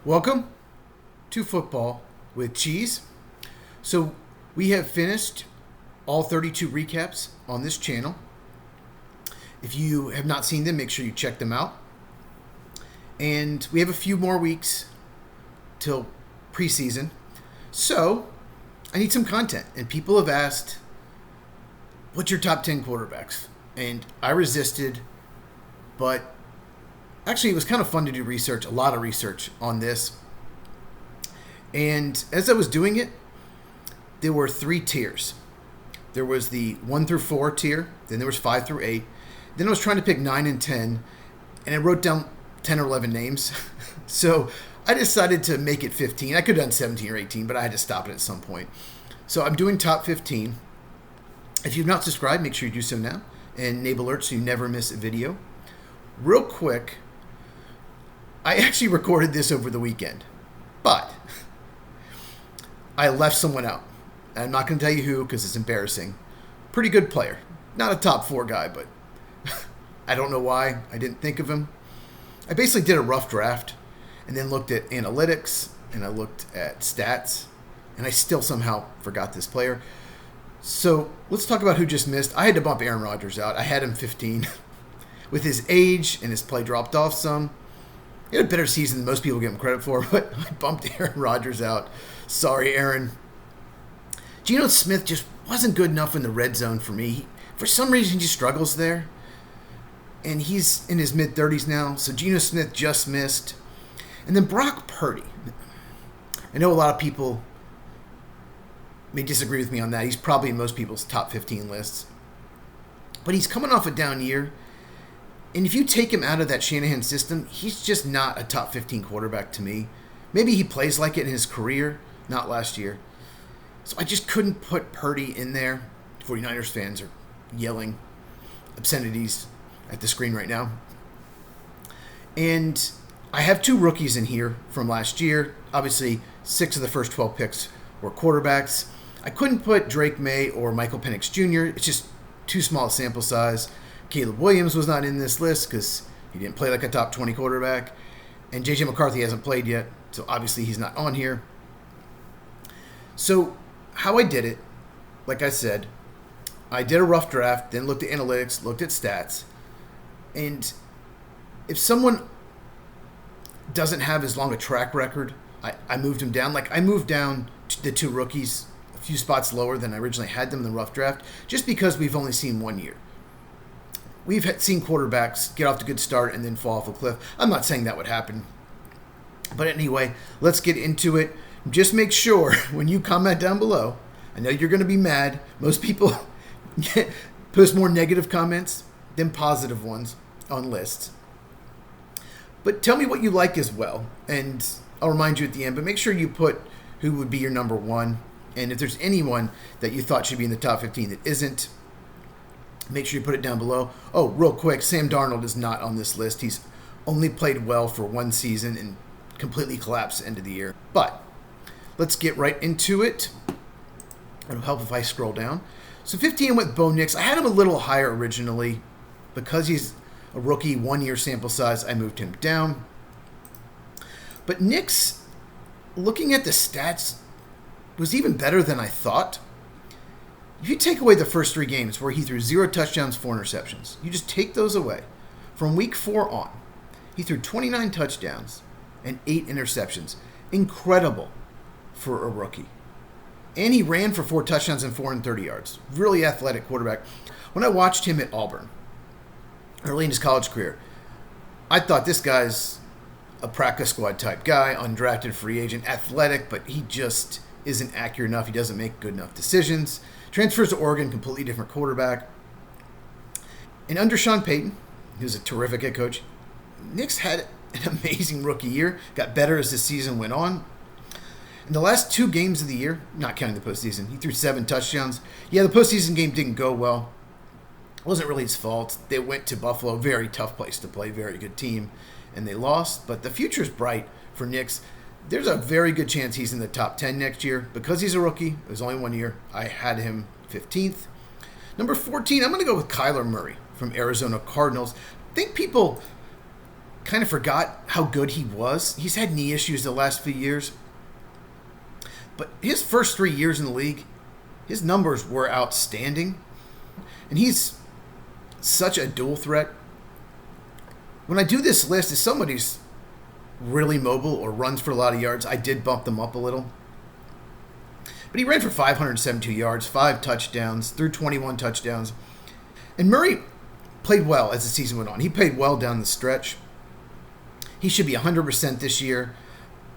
Welcome to Football with Cheese. So, we have finished all 32 recaps on this channel. If you have not seen them, make sure you check them out. And we have a few more weeks till preseason. So, I need some content. And people have asked, what's your top 10 quarterbacks? And I resisted, but actually, it was kind of fun to do research, a lot of research on this. And as I was doing it, there were 3 tiers. There was the 1 through 4 tier, then there was 5 through 8. Then I was trying to pick 9 and 10, and I wrote down 10 or 11 names. So I decided to make it 15. I could have done 17 or 18, but I had to stop it at some point. So I'm doing top 15. If you've not subscribed, make sure you do so now, and enable alerts so you never miss a video. Real quick, I actually recorded this over the weekend, but I left someone out. I'm not going to tell you who because it's embarrassing. Pretty good player. Not a top 4 guy, but I don't know why I didn't think of him. I basically did a rough draft and then looked at analytics and I looked at stats, and I still somehow forgot this player. So let's talk about who just missed. I had to bump Aaron Rodgers out. I had him 15. With his age and his play dropped off some, he had a better season than most people give him credit for, but I bumped Aaron Rodgers out. Sorry, Aaron. Geno Smith just wasn't good enough in the red zone for me. For some reason, he just struggles there. And he's in his mid-30s now, so Geno Smith just missed. And then Brock Purdy. I know a lot of people may disagree with me on that. He's probably in most people's top 15 lists. But he's coming off a down year. And if you take him out of that Shanahan system, he's just not a top 15 quarterback to me. Maybe he plays like it in his career, not last year. So I just couldn't put Purdy in there. 49ers fans are yelling obscenities at the screen right now. And I have 2 rookies in here from last year. Obviously, 6 of the first 12 picks were quarterbacks. I couldn't put Drake May or Michael Penix Jr. It's just too small a sample size. Caleb Williams was not in this list because he didn't play like a top 20 quarterback. And J.J. McCarthy hasn't played yet, so obviously he's not on here. So how I did it, like I said, I did a rough draft, then looked at analytics, looked at stats. And if someone doesn't have as long a track record, I moved him down. Like I moved down the 2 rookies a few spots lower than I originally had them in the rough draft, just because we've only seen 1 year. We've seen quarterbacks get off to a good start and then fall off a cliff. I'm not saying that would happen. But anyway, let's get into it. Just make sure when you comment down below, I know you're going to be mad. Most people post more negative comments than positive ones on lists. But tell me what you like as well. And I'll remind you at the end, but make sure you put who would be your number 1. And if there's anyone that you thought should be in the top 15 that isn't, make sure you put it down below. Oh, real quick, Sam Darnold is not on this list. He's only played well for 1 season and completely collapsed at the end of the year. But let's get right into it. It'll help if I scroll down. So 15 went Bo Nix. I had him a little higher originally. Because he's a rookie, 1-year sample size, I moved him down. But Nix, looking at the stats, was even better than I thought. If you take away the first 3 games where he threw 0 touchdowns, 4 interceptions, you just take those away. From week 4 on, he threw 29 touchdowns and 8 interceptions. Incredible for a rookie. And he ran for 4 touchdowns and 430 yards. Really athletic quarterback. When I watched him at Auburn, early in his college career, I thought this guy's a practice squad type guy, undrafted free agent, athletic, but he just isn't accurate enough. He doesn't make good enough decisions. Transfers to Oregon, completely different quarterback. And under Sean Payton, he was a terrific head coach, Nix had an amazing rookie year, got better as the season went on. In the last 2 games of the year, not counting the postseason, he threw 7 touchdowns. Yeah, the postseason game didn't go well. It wasn't really his fault. They went to Buffalo, very tough place to play, very good team, and they lost. But the future's bright for Nix. There's a very good chance he's in the top 10 next year. Because he's a rookie, it was only 1 year, I had him 15th. Number 14, I'm going to go with Kyler Murray from Arizona Cardinals. I think people kind of forgot how good he was. He's had knee issues the last few years. But his first 3 years in the league, his numbers were outstanding. And he's such a dual threat. When I do this list, if somebody's really mobile or runs for a lot of yards, I did bump them up a little. But he ran for 572 yards, 5 touchdowns, threw 21 touchdowns. And Murray played well as the season went on. He played well down the stretch. He should be 100% this year.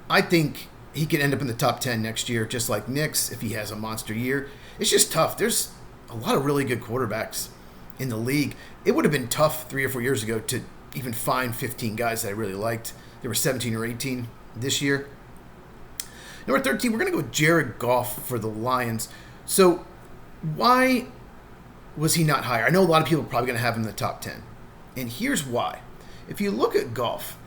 I think he could end up in the top 10 next year, just like Nix, if he has a monster year. It's just tough. There's a lot of really good quarterbacks in the league. It would have been tough 3 or 4 years ago to even find 15 guys that I really liked. There were 17 or 18 this year. Number 13, we're going to go with Jared Goff for the Lions. So why was he not higher? I know a lot of people are probably going to have him in the top 10. And here's why. If you look at Goff,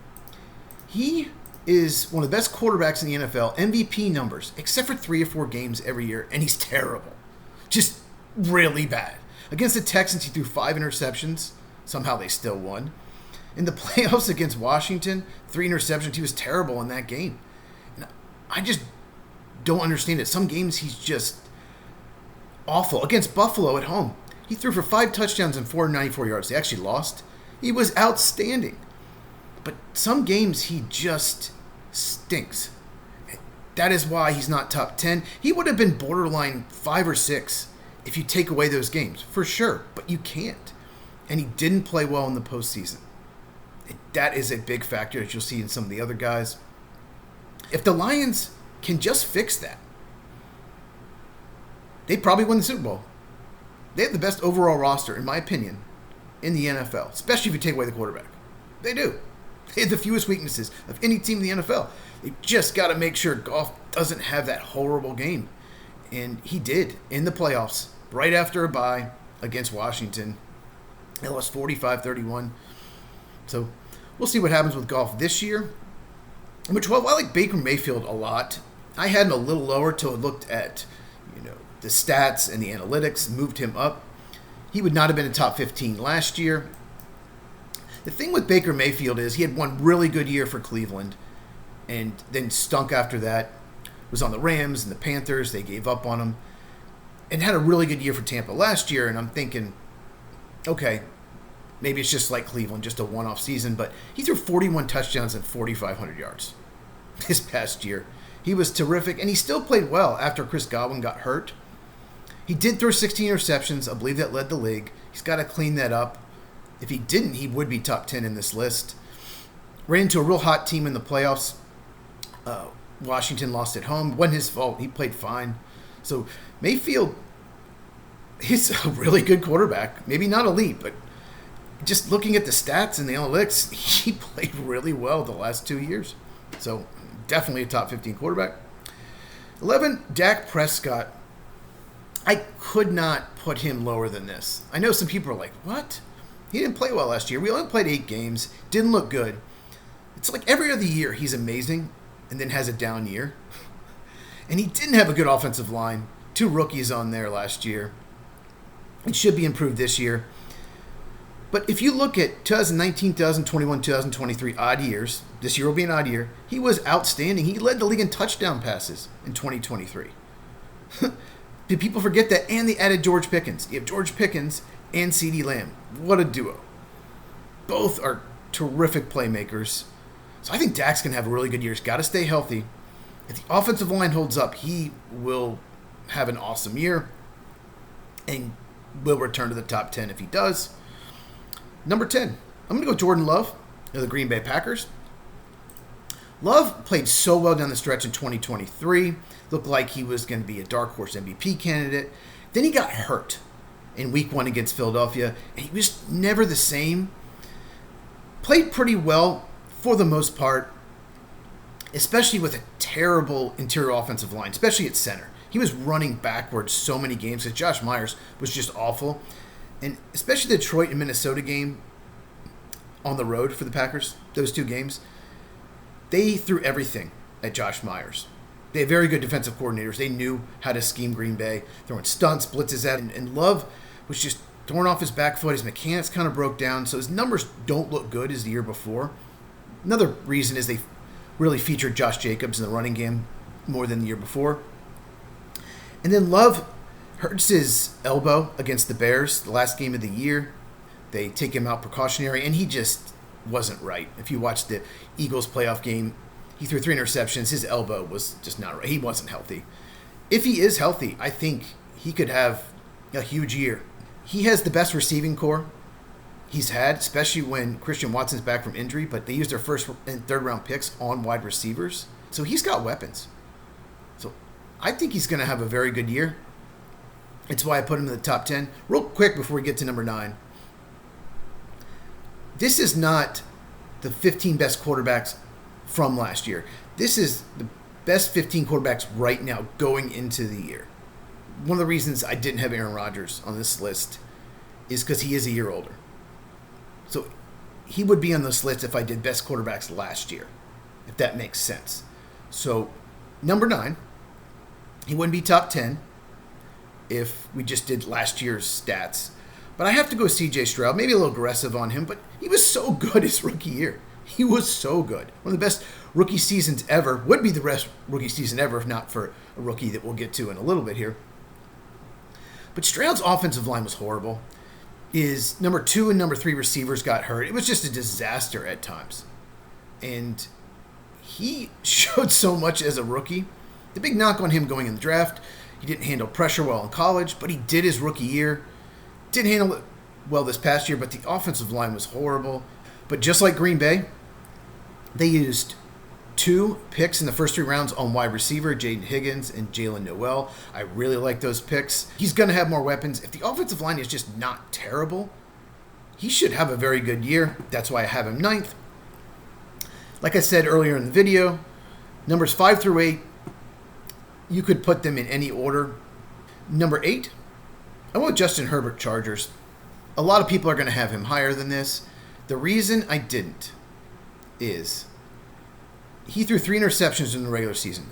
he is one of the best quarterbacks in the NFL, MVP numbers, except for 3 or 4 games every year, and he's terrible. Just really bad. Against the Texans, he threw 5 interceptions. Somehow they still won. In the playoffs against Washington, 3 interceptions. He was terrible in that game. And I just don't understand it. Some games he's just awful. Against Buffalo at home, he threw for 5 touchdowns and 494 yards. They actually lost. He was outstanding. But some games he just stinks. That is why he's not top 10. He would have been borderline 5 or 6 if you take away those games, for sure. But you can't. And he didn't play well in the postseason. That is a big factor that you'll see in some of the other guys. If the Lions can just fix that, they'd probably win the Super Bowl. They have the best overall roster, in my opinion, in the NFL, especially if you take away the quarterback. They do. They have the fewest weaknesses of any team in the NFL. They just got to make sure Goff doesn't have that horrible game. And he did in the playoffs, right after a bye against Washington. They lost 45-31. So we'll see what happens with Goff this year. Number 12, I like Baker Mayfield a lot. I had him a little lower till I looked at, the stats and the analytics, moved him up. He would not have been in top 15 last year. The thing with Baker Mayfield is he had one really good year for Cleveland and then stunk after that. Was on the Rams and the Panthers. They gave up on him. And had a really good year for Tampa last year. And I'm thinking, okay, maybe it's just like Cleveland, just a one-off season. But he threw 41 touchdowns and 4,500 yards this past year. He was terrific. And he still played well after Chris Godwin got hurt. He did throw 16 interceptions. I believe that led the league. He's got to clean that up. If he didn't, he would be top 10 in this list. Ran into a real hot team in the playoffs. Washington lost at home. It wasn't his fault. He played fine. So Mayfield, he's a really good quarterback. Maybe not elite, but just looking at the stats and the analytics, he played really well the last 2 years. So definitely a top 15 quarterback. 11, Dak Prescott. I could not put him lower than this. I know some people are like, what? He didn't play well last year. We only played 8 games. Didn't look good. It's like every other year he's amazing and then has a down year. And he didn't have a good offensive line. 2 rookies on there last year. It should be improved this year. But if you look at 2019, 2021, 2023 odd years, this year will be an odd year, he was outstanding. He led the league in touchdown passes in 2023. Did people forget that? And they added George Pickens. You have George Pickens and CeeDee Lamb. What a duo. Both are terrific playmakers. So I think Dak's going to have a really good year. He's got to stay healthy. If the offensive line holds up, he will have an awesome year and will return to the top 10 if he does. Number 10, I'm going to go Jordan Love of the Green Bay Packers. Love played so well down the stretch in 2023. Looked like he was going to be a dark horse MVP candidate. Then he got hurt in week 1 against Philadelphia, and he was never the same. Played pretty well for the most part, especially with a terrible interior offensive line, especially at center. He was running backwards so many games because Josh Myers was just awful. And especially the Detroit and Minnesota game on the road for the Packers, those 2 games, they threw everything at Josh Myers. They have very good defensive coordinators. They knew how to scheme Green Bay, throwing stunts, blitzes at him. And Love was just torn off his back foot. His mechanics kind of broke down, so his numbers don't look good as the year before. Another reason is they really featured Josh Jacobs in the running game more than the year before. And then Love hurts his elbow against the Bears the last game of the year. They take him out precautionary, and he just wasn't right. If you watch the Eagles playoff game, he threw 3 interceptions. His elbow was just not right. He wasn't healthy. If he is healthy, I think he could have a huge year. He has the best receiving core he's had, especially when Christian Watson's back from injury, but they used their first and third round picks on wide receivers. So he's got weapons. So I think he's going to have a very good year. It's why I put him in the top 10. Real quick before we get to number 9. This is not the 15 best quarterbacks from last year. This is the best 15 quarterbacks right now going into the year. One of the reasons I didn't have Aaron Rodgers on this list is because he is a year older. So he would be on this list if I did best quarterbacks last year, if that makes sense. So number 9, he wouldn't be top 10 if we just did last year's stats. But I have to go C.J. Stroud, maybe a little aggressive on him, but he was so good his rookie year. He was so good. One of the best rookie seasons ever. Would be the best rookie season ever if not for a rookie that we'll get to in a little bit here. But Stroud's offensive line was horrible. His number 2 and number 3 receivers got hurt. It was just a disaster at times. And he showed so much as a rookie. The big knock on him going in the draft, he didn't handle pressure well in college, but he did his rookie year. Didn't handle it well this past year, but the offensive line was horrible. But just like Green Bay, they used 2 picks in the first 3 rounds on wide receiver, Jaden Higgins and Jaylen Noel. I really like those picks. He's going to have more weapons. If the offensive line is just not terrible, he should have a very good year. That's why I have him 9th. Like I said earlier in the video, numbers 5 through 8, you could put them in any order. Number 8, I want Justin Herbert, Chargers. A lot of people are going to have him higher than this. The reason I didn't is he threw 3 interceptions in the regular season.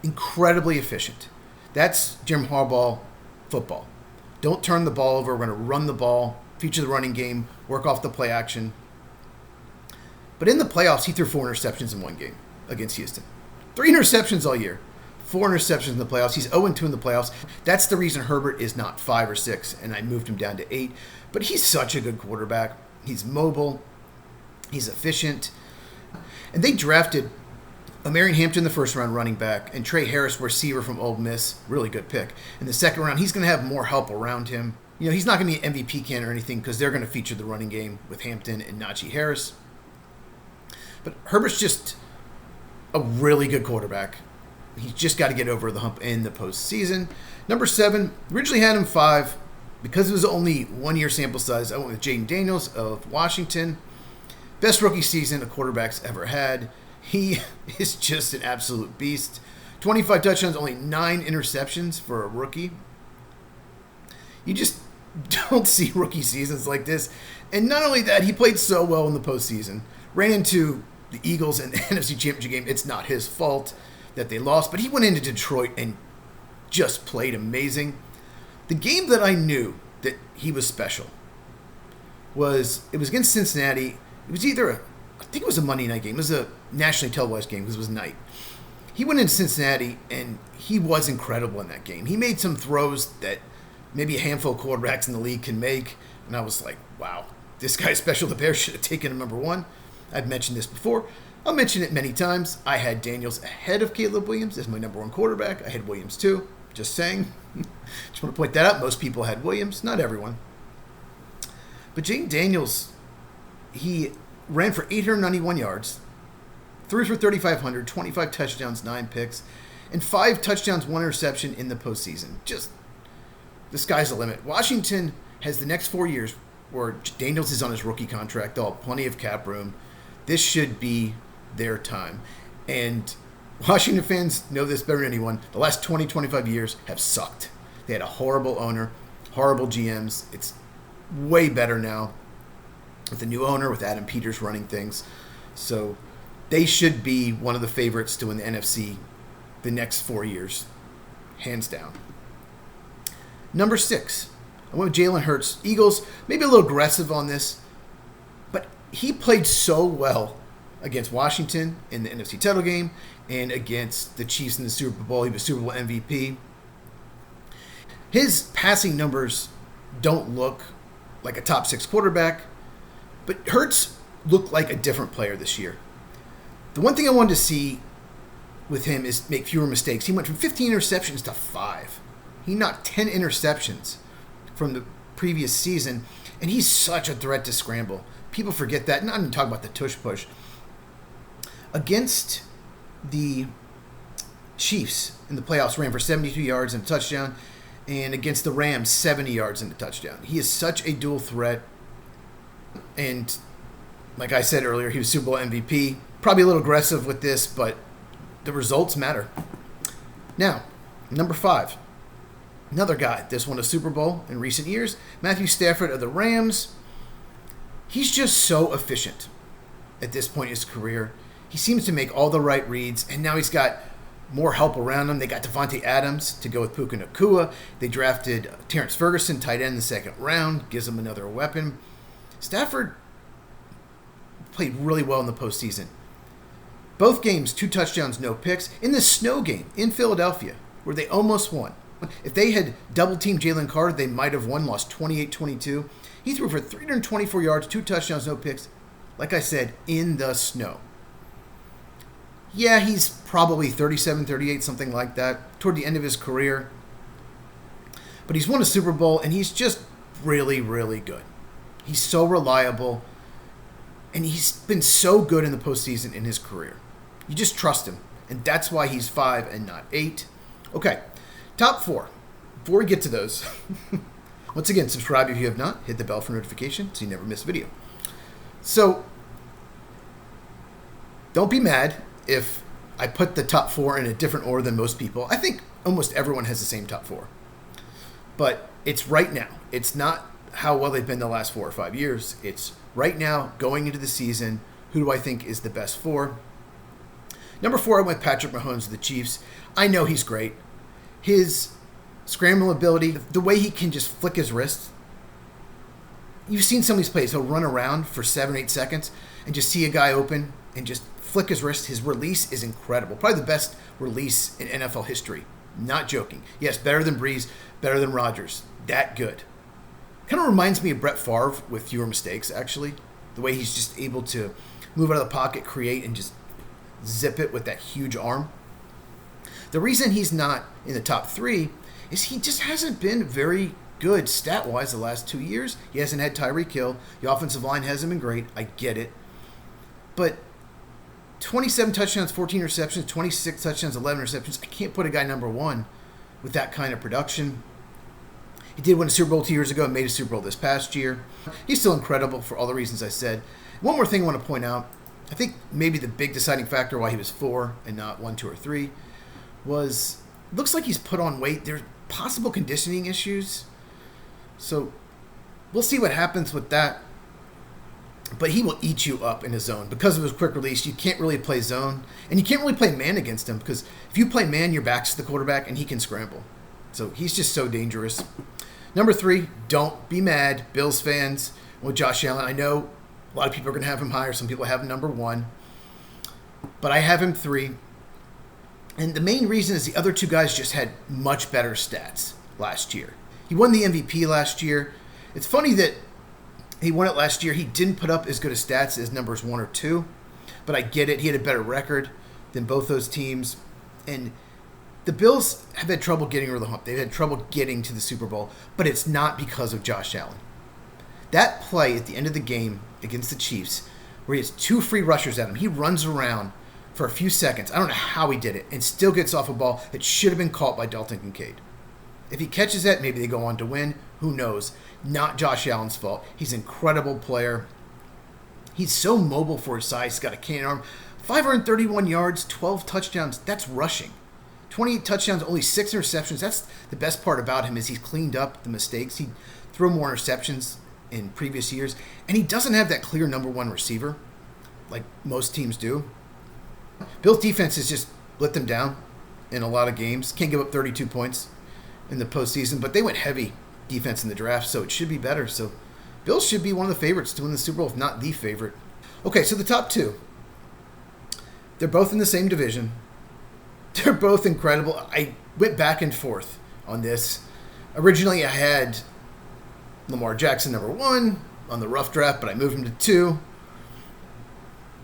Incredibly efficient. That's Jim Harbaugh football. Don't turn the ball over. We're going to run the ball, feature the running game, work off the play action. But in the playoffs, he threw 4 interceptions in one game against Houston. 3 interceptions all year. 4 interceptions in the playoffs. He's 0-2 in the playoffs. That's the reason Herbert is not 5 or 6, and I moved him down to 8. But he's such a good quarterback. He's mobile. He's efficient. And they drafted Marion Hampton, the first round running back, and Trey Harris, receiver from Ole Miss, really good pick. In the second round, he's going to have more help around him. You know, he's not going to be an MVP candidate or anything because they're going to feature the running game with Hampton and Najee Harris. But Herbert's just a really good quarterback. He's just got to get over the hump in the postseason. Number 7, originally had him 5. Because it was only 1-year sample size, I went with Jaden Daniels of Washington. Best rookie season a quarterback's ever had. He is just an absolute beast. 25 touchdowns, only 9 interceptions for a rookie. You just don't see rookie seasons like this. And not only that, he played so well in the postseason. Ran into the Eagles in the NFC Championship game. It's not his fault that they lost, but he went into Detroit and just played amazing. The game that I knew that he was special was against Cincinnati. It was I think it was a Monday night game. It was a nationally televised game because it was night. He went into Cincinnati, and he was incredible in that game. He made some throws that maybe a handful of quarterbacks in the league can make, and I was like, wow, this guy's special. The Bears should have taken him number 1. I've mentioned this before. I'll mention it many times. I had Daniels ahead of Caleb Williams as my number 1 quarterback. I had Williams too. Just saying. Just want to point that out. Most people had Williams. Not everyone. But Jaden Daniels, he ran for 891 yards, threw for 3,500, 25 touchdowns, 9 picks, and 5 touchdowns, 1 interception in the postseason. Just, the sky's the limit. Washington has the next 4 years where Daniels is on his rookie contract. They'll have plenty of cap room. This should be their time. And Washington fans know this better than anyone. The last 20, 25 years have sucked. They had a horrible owner, horrible GMs. It's way better now with the new owner, with Adam Peters running things. So they should be one of the favorites to win the NFC the next 4 years, hands down. Number 6, I went with Jaylen Herz. Eagles, maybe a little aggressive on this, but he played so well against Washington in the NFC title game and against the Chiefs in the Super Bowl. He was Super Bowl MVP. His passing numbers don't look like a top 6 quarterback, but Hertz looked like a different player this year. The one thing I wanted to see with him is make fewer mistakes. He went from 15 interceptions to 5. He knocked 10 interceptions from the previous season, and he's such a threat to scramble. People forget that. Not even talking about the tush push. Against the Chiefs in the playoffs, ran for 72 yards and a touchdown, and against the Rams, 70 yards and a touchdown. He is such a dual threat, and like I said earlier, he was Super Bowl MVP. Probably a little aggressive with this, but the results matter. Now, number 5. Another guy that's won a Super Bowl in recent years, Matthew Stafford of the Rams. He's just so efficient at this point in his career. He seems to make all the right reads, and now he's got more help around him. They got Devontae Adams to go with Puka Nacua. They drafted Terrence Ferguson, tight end in the second round, gives him another weapon. Stafford played really well in the postseason. Both games, 2 touchdowns, no picks. In the snow game in Philadelphia, where they almost won. If they had double-teamed Jaylen Herz, they might have won, lost 28-22. He threw for 324 yards, 2 touchdowns, no picks. Like I said, in the snow. Yeah, he's probably 37, 38, something like that, toward the end of his career. But he's won a Super Bowl, and he's just really, really good. He's so reliable, and he's been so good in the postseason in his career. You just trust him, and that's why he's 5 and not 8. Okay, top 4. Before we get to those, once again, subscribe if you have not. Hit the bell for notification so you never miss a video. So, don't be mad if I put the top 4 in a different order than most people. I think almost everyone has the same top 4. But it's right now. It's not how well they've been the last 4 or 5 years. It's right now, going into the season, who do I think is the best 4? Number 4, I went Patrick Mahomes of the Chiefs. I know he's great. His scrambling ability, the way he can just flick his wrist. You've seen some of these plays. He'll run around for 7, 8 seconds and just see a guy open and just flick his wrist. His release is incredible. Probably the best release in NFL history. Not joking. Yes, better than Breeze, better than Rodgers. That good. Kind of reminds me of Brett Favre with fewer mistakes, actually. The way he's just able to move out of the pocket, create, and just zip it with that huge arm. The reason he's not in the top 3 is he just hasn't been very good stat-wise the last 2 years. He hasn't had Tyreek Hill. The offensive line hasn't been great. I get it. But 27 touchdowns, 14 receptions, 26 touchdowns, 11 receptions. I can't put a guy number 1 with that kind of production. He did win a Super Bowl 2 years ago and made a Super Bowl this past year. He's still incredible for all the reasons I said. One more thing I want to point out. I think maybe the big deciding factor why he was 4 and not 1, 2, or 3 was looks like he's put on weight. There's possible conditioning issues. So we'll see what happens with that. But he will eat you up in his zone. Because of his quick release, you can't really play zone. And you can't really play man against him because if you play man, your back's to the quarterback and he can scramble. So he's just so dangerous. Number 3, don't be mad, Bills fans, with Josh Allen. I know a lot of people are going to have him higher. Some people have him number 1. But I have him 3. And the main reason is the other 2 guys just had much better stats last year. He won the MVP last year. It's funny that he won it last year. He didn't put up as good a stats as numbers 1 or 2. But I get it. He had a better record than both those teams. And the Bills have had trouble getting over the hump. They've had trouble getting to the Super Bowl. But it's not because of Josh Allen. That play at the end of the game against the Chiefs, where he has 2 free rushers at him, he runs around for a few seconds. I don't know how he did it, and still gets off a ball that should have been caught by Dalton Kincaid. If he catches that, maybe they go on to win. Who knows? Not Josh Allen's fault. He's an incredible player. He's so mobile for his size. He's got a cannon arm. 531 yards, 12 touchdowns. That's rushing. 28 touchdowns, only 6 interceptions. That's the best part about him is he's cleaned up the mistakes. He threw more interceptions in previous years, and he doesn't have that clear number 1 receiver like most teams do. Bill's defense has just let them down in a lot of games. Can't give up 32 points in the postseason, but they went heavy defense in the draft, so it should be better. So Bills should be one of the favorites to win the Super Bowl, if not the favorite. Okay, so the top 2. They're both in the same division. They're both incredible. I went back and forth on this. Originally, I had Lamar Jackson number 1 on the rough draft, but I moved him to 2.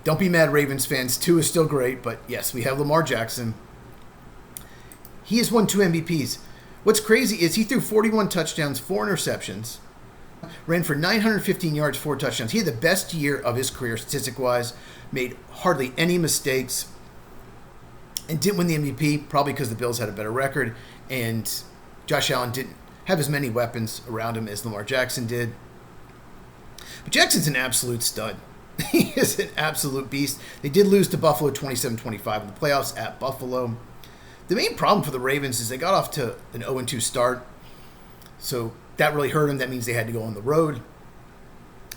Don't be mad, Ravens fans. 2 is still great, but yes, we have Lamar Jackson. He has won 2 MVPs. What's crazy is he threw 41 touchdowns, 4 interceptions, ran for 915 yards, 4 touchdowns. He had the best year of his career statistic-wise, made hardly any mistakes, and didn't win the MVP, probably because the Bills had a better record, and Josh Allen didn't have as many weapons around him as Lamar Jackson did. But Jackson's an absolute stud. He is an absolute beast. They did lose to Buffalo 27-25 in the playoffs at Buffalo. The main problem for the Ravens is they got off to an 0-2 start, so that really hurt them. That means they had to go on the road.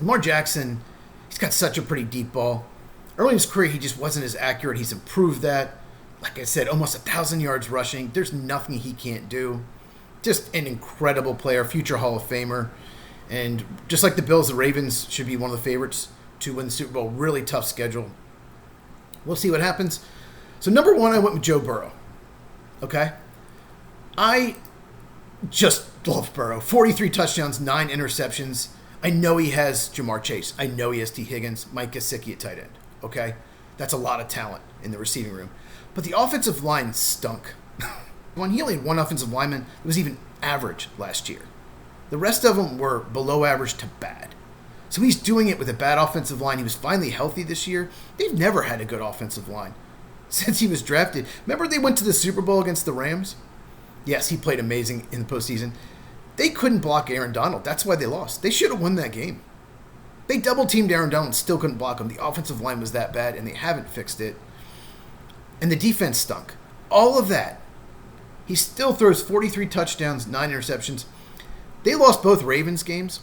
Lamar Jackson, he's got such a pretty deep ball. Early in his career, he just wasn't as accurate. He's improved that. Like I said, almost 1,000 yards rushing. There's nothing he can't do. Just an incredible player, future Hall of Famer. And just like the Bills, the Ravens should be one of the favorites to win the Super Bowl. Really tough schedule. We'll see what happens. So number 1, I went with Joe Burrow. Okay? I just love Burrow. 43 touchdowns, 9 interceptions. I know he has Jamar Chase. I know he has T. Higgins, Mike Gesicki at tight end. Okay? That's a lot of talent in the receiving room. But the offensive line stunk. When he only had 1 offensive lineman, it was even average last year. The rest of them were below average to bad. So he's doing it with a bad offensive line. He was finally healthy this year. They've never had a good offensive line since he was drafted. Remember they went to the Super Bowl against the Rams? Yes, he played amazing in the postseason. They couldn't block Aaron Donald. That's why they lost. They should have won that game. They double-teamed Aaron Donald and still couldn't block him. The offensive line was that bad, and they haven't fixed it. And the defense stunk. All of that. He still throws 43 touchdowns, 9 interceptions. They lost both Ravens games.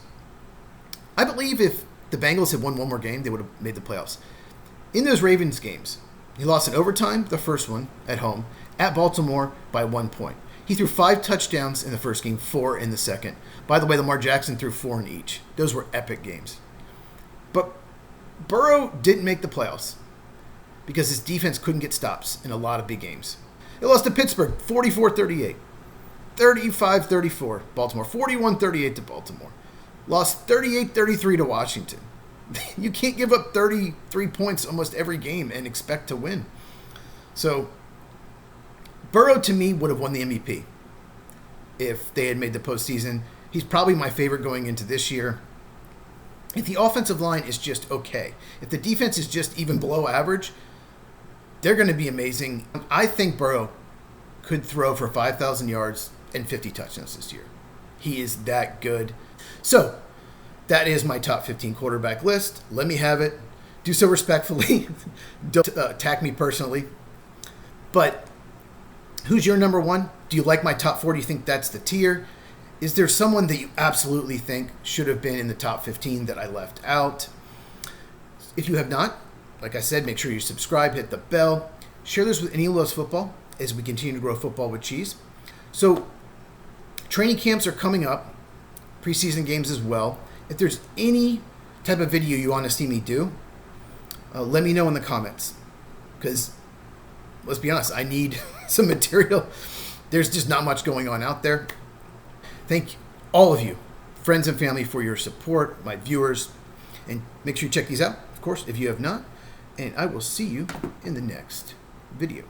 I believe if the Bengals had won one more game, they would have made the playoffs. In those Ravens games, he lost in overtime, the first one, at home, at Baltimore by 1 point. He threw 5 touchdowns in the first game, 4 in the second. By the way, Lamar Jackson threw 4 in each. Those were epic games. But Burrow didn't make the playoffs because his defense couldn't get stops in a lot of big games. They lost to Pittsburgh, 44-38. 35-34, Baltimore. 41-38 to Baltimore. Lost 38-33 to Washington. You can't give up 33 points almost every game and expect to win. So, Burrow, to me, would have won the MVP if they had made the postseason. He's probably my favorite going into this year. If the offensive line is just okay, if the defense is just even below average, they're going to be amazing. I think Burrow could throw for 5,000 yards and 50 touchdowns this year. He is that good. So, that is my top 15 quarterback list. Let me have it. Do so respectfully. Don't attack me personally. But who's your number 1? Do you like my top 4? Do you think that's the tier? Is there someone that you absolutely think should have been in the top 15 that I left out? If you have not, like I said, make sure you subscribe, hit the bell, share this with anyone who loves football as we continue to grow football with cheese. So, training camps are coming up, preseason games as well. If there's any type of video you want to see me do, let me know in the comments. Because, let's be honest, I need some material. There's just not much going on out there. Thank all of you, friends and family, for your support, my viewers. And make sure you check these out, of course, if you have not. And I will see you in the next video.